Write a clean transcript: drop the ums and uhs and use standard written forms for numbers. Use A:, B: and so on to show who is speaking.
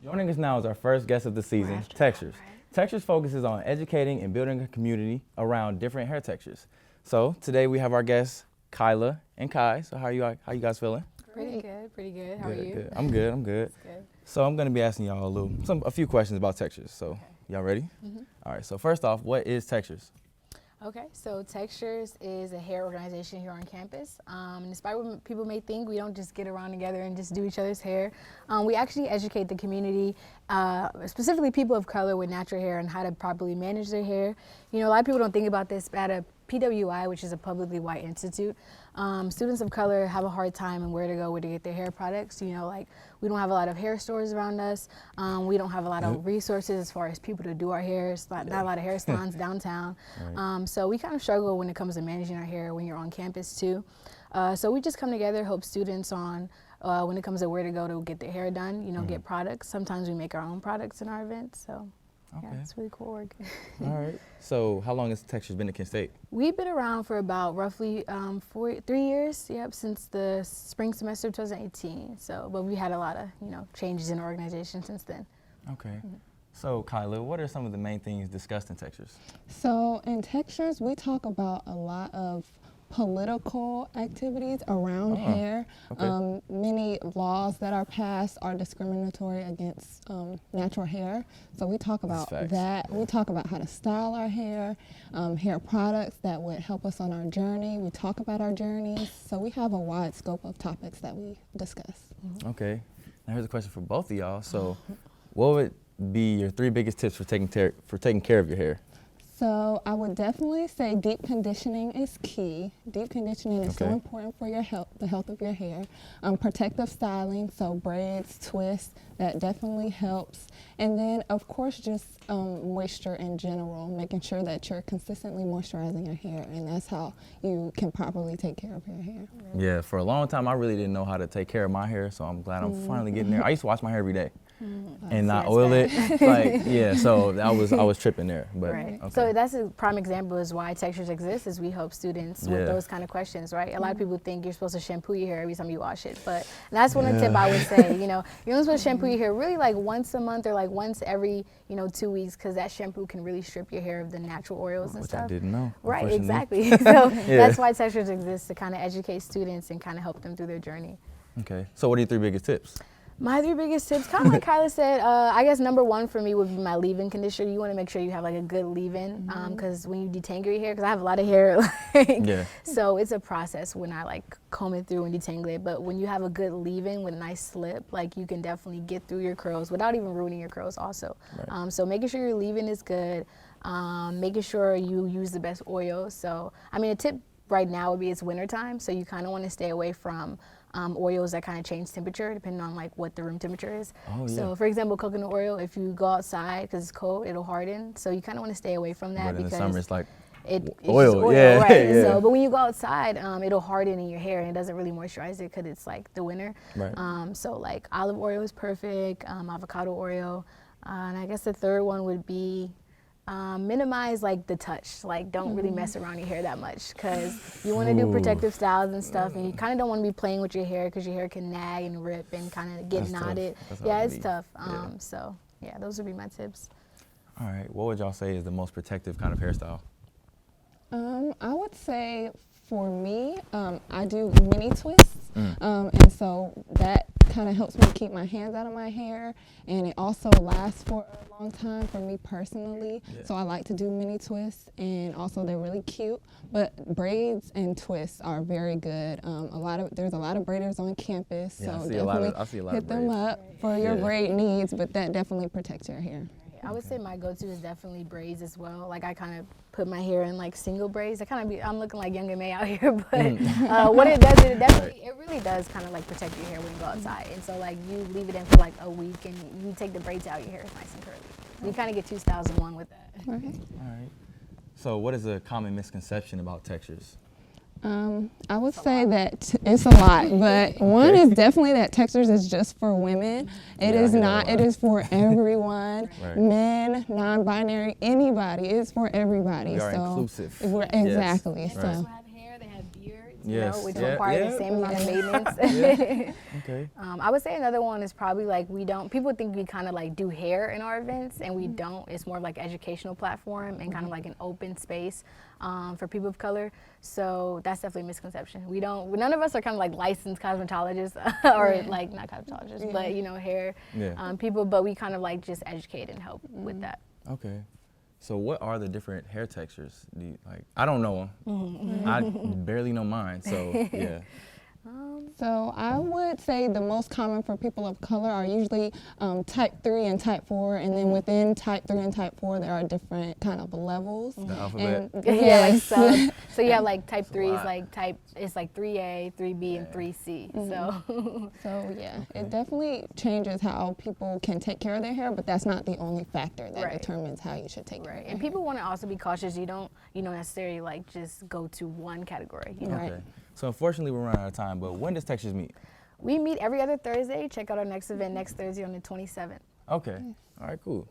A: Joining us now is our first guest of the season, Textures. Textures focuses on educating and building a community around different hair textures. So today we have our guests, Kyla and Kai. So how you guys feeling?
B: Pretty good. How are you?
A: Good. I'm good.
B: Good.
A: So I'm gonna be asking y'all a few questions about textures. So y'all ready? All right. So first off, what is Textures?
B: Okay, so Textures is a hair organization here on campus. And despite what people may think, we don't just get around together and just do each other's hair. We actually educate the community, specifically people of color with natural hair, on how to properly manage their hair. You know, a lot of people don't think about this, but at a PWI, which is a publicly white institute, students of color have a hard time in where to get their hair products. You know, like we don't have a lot of hair stores around us. We don't have a lot of resources as far as people to do our hair. It's not a lot of hair salons downtown. Right. So we kind of struggle when it comes to managing our hair when you're on campus too. So we just come together, help students on when it comes to where to get their hair done, you know, get products. Sometimes we make our own products in our events, so. Okay. Yeah, it's really cool work.
A: All right. So how long has Textures been at Kent State?
B: We've been around for about roughly 3 years, since the spring semester of 2018. So, but we had a lot of, changes in our organization since then.
A: Okay. So Kyla, what are some of the main things discussed in Textures?
C: So in Textures, we talk about a lot of political activities around hair. Okay. Many laws that are passed are discriminatory against natural hair. So we talk about that. We talk about how to style our hair, hair products that would help us on our journey. We talk about our journeys. So we have a wide scope of topics that we discuss.
A: Okay. Now here's a question for both of y'all. So what would be your 3 biggest tips for taking care of your hair?
C: So I would definitely say deep conditioning is key. Deep conditioning is so important for your health, the health of your hair. Protective styling, so braids, twists, that definitely helps. And then, of course, just moisture in general, making sure that you're consistently moisturizing your hair, and that's how you can properly take care of your hair.
A: Yeah, for a long time, I really didn't know how to take care of my hair, so I'm glad I'm finally getting there. I used to wash my hair every day. And not oil it, so I was tripping there. But
B: so that's a prime example is why Textures exists, is we help students with those kind of questions, right? A lot of people think you're supposed to shampoo your hair every time you wash it, but that's one tip I would say. You're only supposed to shampoo your hair really like once a month or like once every 2 weeks, because that shampoo can really strip your hair of the natural oils and stuff.
A: Which I didn't know.
B: Right, exactly. So that's why Textures exists, to kind of educate students and kind of help them through their journey.
A: Okay, so what are your 3 biggest tips?
B: My 3 biggest tips, kind of like Kyla said, I guess number 1 for me would be my leave-in conditioner. You want to make sure you have like a good leave-in, because when you detangle your hair, because I have a lot of hair, so it's a process when I like comb it through and detangle it. But when you have a good leave-in with a nice slip, like you can definitely get through your curls without even ruining your curls also. Right. So making sure your leave-in is good, making sure you use the best oil. So, I mean, a tip right now would be it's wintertime, so you kind of want to stay away from oils that kind of change temperature depending on like what the room temperature is. So for example, coconut oil, if you go outside because it's cold, it'll harden. So you kind of want to stay away from that, because
A: in the summer it's like
B: it's
A: oil,
B: right? So, but when you go outside, it'll harden in your hair and it doesn't really moisturize it because it's like the winter. Right. So like olive oil is perfect, avocado oil, and I guess the third one would be minimize like the touch, like don't really mess around your hair that much, because you want to do protective styles and stuff, and you kind of don't want to be playing with your hair because your hair can nag and rip and kind of get knotted. It's tough. So yeah, those would be my tips.
A: All right, what would y'all say is the most protective kind of hairstyle?
C: I would say for me, I do mini twists, and so that kind of helps me keep my hands out of my hair, and it also lasts for a long time for me personally. So I like to do mini twists, and also they're really cute. But braids and twists are very good. There's a lot of braiders on campus, so definitely hit them up for your braid needs. But that definitely protects your hair.
B: I would say my go-to is definitely braids as well. Like I kind of put my hair in like single braids. I'm looking like Young and May out here, but what it does, it really does kind of like protect your hair when you go outside. And so like you leave it in for like a week and you take the braids out, your hair is nice and curly. You kind of get 2 styles in one with that.
A: All right. So what is a common misconception about Textures?
C: I would say that it's a lot, but one is definitely that Textures is just for women. It is not. It is for everyone, men, non-binary, anybody. It's for everybody.
A: We are inclusive.
C: Exactly.
B: They also have hair. They have beards.
A: Yes.
B: which
A: Yeah,
B: require
A: yeah.
B: the same amount of maintenance.
A: Okay.
B: I would say another one is probably like people think we kind of like do hair in our events, and we don't. It's more of like educational platform and kind of like an open space for people of color. So that's definitely a misconception. None of us are kind of like licensed cosmetologists or like not cosmetologists, but hair people, but we kind of like just educate and help with that.
A: Okay. So what are the different hair textures? I don't know them. I barely know mine, so yeah.
C: So I would say the most common for people of color are usually type 3 and type 4, and then within type 3 and type 4 there are different kind of levels.
A: The alphabet?
C: Yes.
B: So you have like type 3 is like it's like 3A, 3B, and 3C.
C: So yeah, it definitely changes how people can take care of their hair, but that's not the only factor that determines how you should take care of your
B: And people want to also be cautious. You don't necessarily like just go to one category.
A: Okay. So unfortunately we're running out of time, but when does Textures meet?
B: We meet every other Thursday. Check out our next event next Thursday on the 27th.
A: Okay. All right, cool.